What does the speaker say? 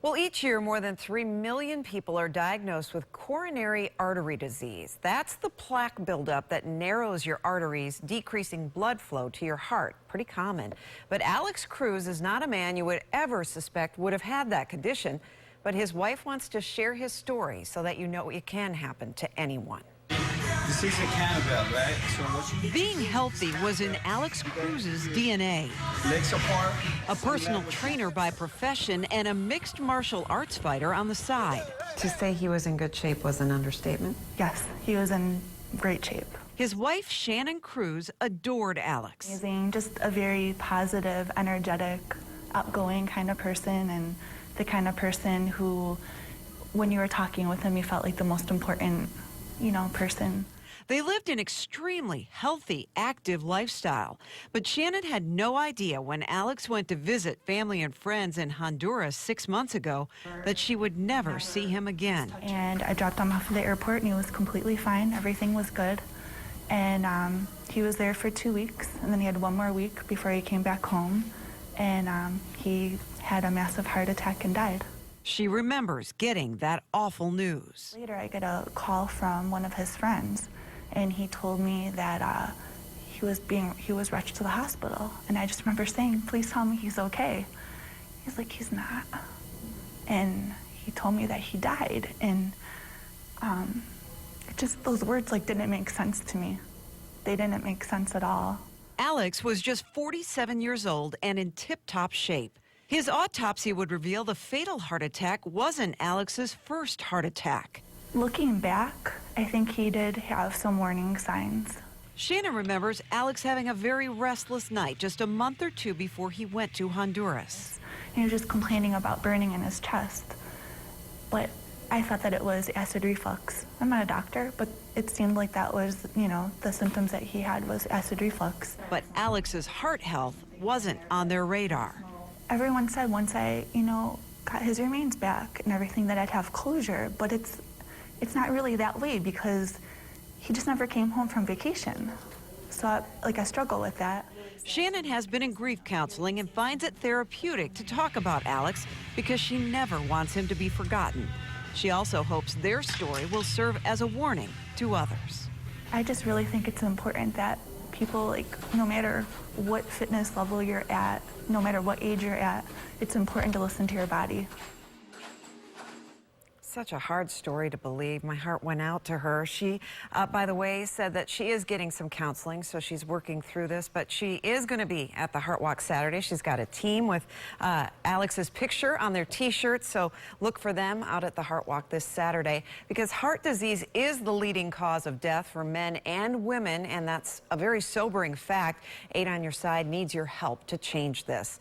Well, each year, more than 3 million people are diagnosed with coronary artery disease. That's the plaque buildup that narrows your arteries, decreasing blood flow to your heart. Pretty common. But Alex Cruz is not a man you would ever suspect would have had that condition. But his wife wants to share his story so that you know it can happen to anyone. This is a cannibal, right? So what Being healthy was in Alex Cruz's DNA. legs apart. A personal trainer by profession and a mixed martial arts fighter on the side. To say he was in good shape was an understatement. Yes, he was in great shape. His wife, Shannon Cruz, adored Alex. Amazing, just a very positive, energetic, outgoing kind of person, and the kind of person who, when you were talking with him, you felt like the most important, person. They lived an extremely healthy, active lifestyle. But Shannon had no idea when Alex went to visit family and friends in Honduras 6 months ago that she would never see him again. And I dropped him off at the airport, and he was completely fine. Everything was good. And he was there for 2 weeks, and then he had one more week before he came back home. And he had a massive heart attack and died. She remembers getting that awful news. Later, I get a call from one of his friends, and he told me that he was rushed to the hospital. And I just remember saying, "Please tell me he's okay." He's like, "He's not." And he told me that he died, and those words didn't make sense to me. They didn't make sense at all. Alex was just 47 years old and in tip-top shape. His autopsy would reveal the fatal heart attack wasn't Alex's first heart attack. Looking back, I think he did have some warning signs. Shannon remembers Alex having a very restless night just a month or two before he went to Honduras. He was just complaining about burning in his chest. But I thought that it was acid reflux. I'm not a doctor, but it seemed like that was, the symptoms that he had was acid reflux. But Alex's heart health wasn't on their radar. Everyone said once I, got his remains back and everything that I'd have closure, but it's not really that way because he just never came home from vacation. So I struggle with that. Shannon has been in grief counseling and finds it therapeutic to talk about Alex because she never wants him to be forgotten. She also hopes their story will serve as a warning to others. I just really think it's important that people, no matter what fitness level you're at, no matter what age you're at, it's important to listen to your body. Such a hard story to believe. My heart went out to her. She, by the way, said that she is getting some counseling, so she's working through this, but she is going to be at the Heart Walk Saturday. She's got a team with Alex's picture on their T-shirts, so look for them out at the Heart Walk this Saturday, because heart disease is the leading cause of death for men and women, and that's a very sobering fact. 8 on Your Side needs your help to change this.